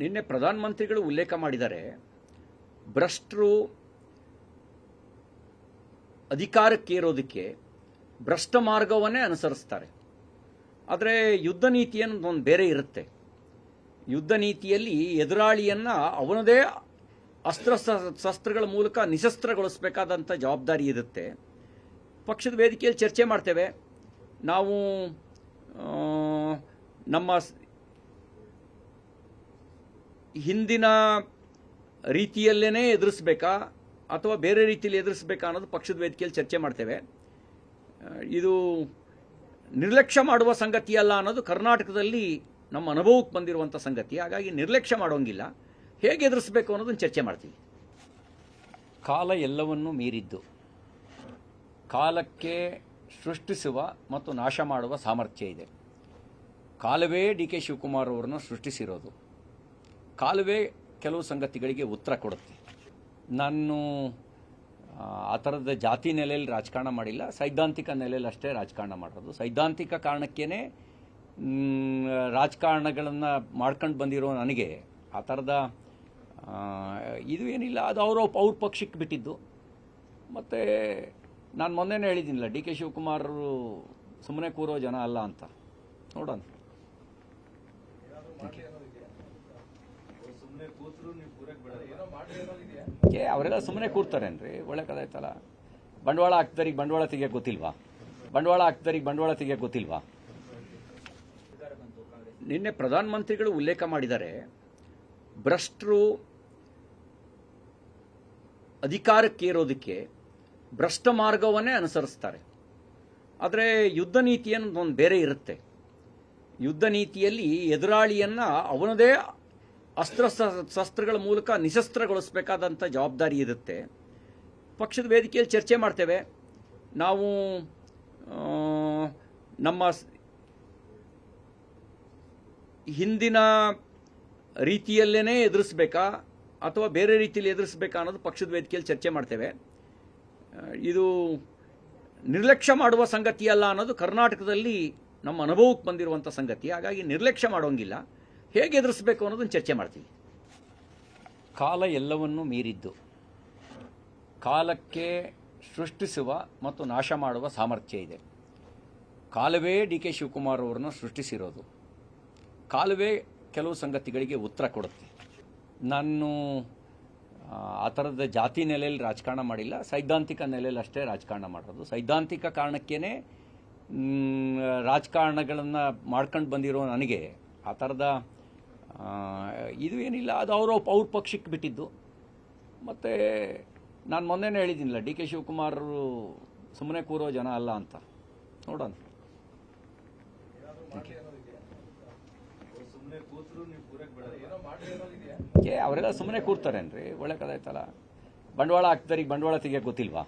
ನಿನ್ನೆ ಪ್ರಧಾನಮಂತ್ರಿಗಳು ಉಲ್ಲೇಖ ಮಾಡಿದ್ದಾರೆ, ಭ್ರಷ್ಟರು ಅಧಿಕಾರಕ್ಕೇರೋದಕ್ಕೆ ಭ್ರಷ್ಟ ಮಾರ್ಗವನ್ನೇ ಅನುಸರಿಸ್ತಾರೆ. ಆದರೆ ಯುದ್ಧ ನೀತಿಯನ್ನು ಒಂದು ಬೇರೆ ಇರುತ್ತೆ. ಯುದ್ಧ ನೀತಿಯಲ್ಲಿ ಎದುರಾಳಿಯನ್ನು ಅವನದೇ ಶಸ್ತ್ರಗಳ ಮೂಲಕ ನಿಶಸ್ತ್ರಗೊಳಿಸಬೇಕಾದಂಥ ಜವಾಬ್ದಾರಿ ಇರುತ್ತೆ. ಪಕ್ಷದ ವೇದಿಕೆಯಲ್ಲಿ ಚರ್ಚೆ ಮಾಡ್ತೇವೆ. ನಾವು ನಮ್ಮ ಹಿಂದಿನ ರೀತಿಯಲ್ಲೇ ಎದುರಿಸಬೇಕಾ ಅಥವಾ ಬೇರೆ ರೀತಿಯಲ್ಲಿ ಎದುರಿಸಬೇಕಾ ಅನ್ನೋದು ಪಕ್ಷದ ವೇದಿಕೆಯಲ್ಲಿ ಚರ್ಚೆ ಮಾಡ್ತೇವೆ. ಇದು ನಿರ್ಲಕ್ಷ್ಯ ಮಾಡುವ ಸಂಗತಿ ಅಲ್ಲ ಅನ್ನೋದು ಕರ್ನಾಟಕದಲ್ಲಿ ನಮ್ಮ ಅನುಭವಕ್ಕೆ ಬಂದಿರುವಂಥ ಸಂಗತಿ. ಹಾಗಾಗಿ ನಿರ್ಲಕ್ಷ್ಯ ಮಾಡೋಂಗಿಲ್ಲ, ಹೇಗೆ ಎದುರಿಸಬೇಕು ಅನ್ನೋದನ್ನು ಚರ್ಚೆ ಮಾಡ್ತೀವಿ. ಕಾಲ ಎಲ್ಲವನ್ನೂ ಮೀರಿದ್ದು, ಕಾಲಕ್ಕೆ ಸೃಷ್ಟಿಸುವ ಮತ್ತು ನಾಶ ಮಾಡುವ ಸಾಮರ್ಥ್ಯ ಇದೆ. ಕಾಲವೇ ಡಿ.ಕೆ. ಶಿವಕುಮಾರ್ ಅವರನ್ನು ಸೃಷ್ಟಿಸಿರೋದು. ಕಾಲವೇ ಕೆಲವು ಸಂಗತಿಗಳಿಗೆ ಉತ್ತರ ಕೊಡುತ್ತೆ. ನಾನು ಆ ಥರದ ಜಾತಿ ನೆಲೆಯಲ್ಲಿ ರಾಜಕಾರಣ ಮಾಡಿಲ್ಲ, ಸೈದ್ಧಾಂತಿಕ ನೆಲೆಯಲ್ಲಿ ಅಷ್ಟೇ ರಾಜಕಾರಣ ಮಾಡೋದು. ಸೈದ್ಧಾಂತಿಕ ಕಾರಣಕ್ಕೇ ರಾಜಕಾರಣಗಳನ್ನು ಮಾಡ್ಕೊಂಡು ಬಂದಿರೋ ನನಗೆ ಆ ಥರದ ಇದು ಏನಿಲ್ಲ. ಅದು ಅವ್ರ ಪಕ್ಷಕ್ಕೆ ಬಿಟ್ಟಿದ್ದು. ಮತ್ತು ನಾನು ಮೊನ್ನೆನೇ ಹೇಳಿದ್ದೀನಿಲ್ಲ, ಡಿ.ಕೆ. ಶಿವಕುಮಾರ್ ಸುಮ್ಮನೆ ಕೂರೋ ಜನ ಅಲ್ಲ ಅಂತ. ನೋಡೋಣ. ಅವರೆಲ್ಲ ಸುಮ್ಮನೆ ಕೂರ್ತಾರೇನ್ರಿ? ಒಳ್ಳೆ ಕಥೆ ಆಯ್ತಲ್ಲ. ಬಂಡವಾಳ ಹಾಕ್ತಾರಿಗೆ ಬಂಡವಾಳ ತೆಗಿಯೋಕೆ ಗೊತ್ತಿಲ್ವಾ? ನಿನ್ನೆ ಪ್ರಧಾನಮಂತ್ರಿಗಳು ಉಲ್ಲೇಖ ಮಾಡಿದ್ದಾರೆ, ಭ್ರಷ್ಟರು ಅಧಿಕಾರಕ್ಕೇರೋದಕ್ಕೆ ಭ್ರಷ್ಟ ಮಾರ್ಗವನ್ನೇ ಅನುಸರಿಸ್ತಾರೆ. ಆದರೆ ಯುದ್ಧ ನೀತಿಯನ್ನು ಒಂದು ಬೇರೆ ಇರುತ್ತೆ. ಯುದ್ಧ ನೀತಿಯಲ್ಲಿ ಎದುರಾಳಿಯನ್ನು ಅವನದೇ ಶಸ್ತ್ರಗಳ ಮೂಲಕ ನಿಶಸ್ತ್ರಗೊಳಿಸಬೇಕಾದಂಥ ಜವಾಬ್ದಾರಿ ಇರುತ್ತೆ. ಪಕ್ಷದ ವೇದಿಕೆಯಲ್ಲಿ ಚರ್ಚೆ ಮಾಡ್ತೇವೆ. ನಾವು ನಮ್ಮ ಹಿಂದಿನ ರೀತಿಯಲ್ಲೇ ಎದುರಿಸಬೇಕಾ ಅಥವಾ ಬೇರೆ ರೀತಿಯಲ್ಲಿ ಎದುರಿಸಬೇಕಾ ಅನ್ನೋದು ಪಕ್ಷದ ವೇದಿಕೆಯಲ್ಲಿ ಚರ್ಚೆ ಮಾಡ್ತೇವೆ. ಇದು ನಿರ್ಲಕ್ಷ್ಯ ಮಾಡುವ ಸಂಗತಿ ಅಲ್ಲ ಅನ್ನೋದು ಕರ್ನಾಟಕದಲ್ಲಿ ನಮ್ಮ ಅನುಭವಕ್ಕೆ ಬಂದಿರುವಂಥ ಸಂಗತಿ. ಹಾಗಾಗಿ ನಿರ್ಲಕ್ಷ್ಯ ಮಾಡೋಂಗಿಲ್ಲ, ಹೇಗೆ ಎದುರಿಸಬೇಕು ಅನ್ನೋದನ್ನು ಚರ್ಚೆ ಮಾಡ್ತೀವಿ. ಕಾಲ ಎಲ್ಲವನ್ನೂ ಮೀರಿದ್ದು, ಕಾಲಕ್ಕೆ ಸೃಷ್ಟಿಸುವ ಮತ್ತು ನಾಶ ಮಾಡುವ ಸಾಮರ್ಥ್ಯ ಇದೆ. ಕಾಲವೇ ಡಿ.ಕೆ. ಶಿವಕುಮಾರ್ ಅವರನ್ನು ಸೃಷ್ಟಿಸಿರೋದು. ಕಾಲವೇ ಕೆಲವು ಸಂಗತಿಗಳಿಗೆ ಉತ್ತರ ಕೊಡುತ್ತೆ. ನಾನು ಆ ಥರದ ಜಾತಿ ನೆಲೆಯಲ್ಲಿ ರಾಜಕಾರಣ ಮಾಡಿಲ್ಲ, ಸೈದ್ಧಾಂತಿಕ ನೆಲೆಯಲ್ಲಿ ಅಷ್ಟೇ ರಾಜಕಾರಣ ಮಾಡೋದು. ಸೈದ್ಧಾಂತಿಕ ಕಾರಣಕ್ಕೇ ರಾಜಕಾರಣಗಳನ್ನು ಮಾಡ್ಕೊಂಡು ಬಂದಿರೋ ನನಗೆ ಆ ಥರದ ಇದು ಏನಿಲ್ಲ. ಅದು ಅವ್ರ ಪಕ್ಷಕ್ಕೆ ಬಿಟ್ಟಿದ್ದು. ಮತ್ತು ನಾನು ಮೊನ್ನೆನೇ ಹೇಳಿದ್ದೀನಿಲ್ಲ, ಡಿ.ಕೆ. ಶಿವಕುಮಾರ್ ಸುಮ್ಮನೆ ಕೂರೋ ಜನ ಅಲ್ಲ ಅಂತ. ನೋಡೋಣ. ಅವರೆಲ್ಲ ಸುಮ್ಮನೆ ಕೂರ್ತಾರೇನ್ರಿ? ಒಳ್ಳೆ ಕಥೆ ಆಯ್ತಲ್ಲ. ಬಂಡವಾಳ ಹಾಕ್ತಾರಿಗೆ ಬಂಡವಾಳ ತೆಗಿಯೋಕೆ ಗೊತ್ತಿಲ್ವಾ?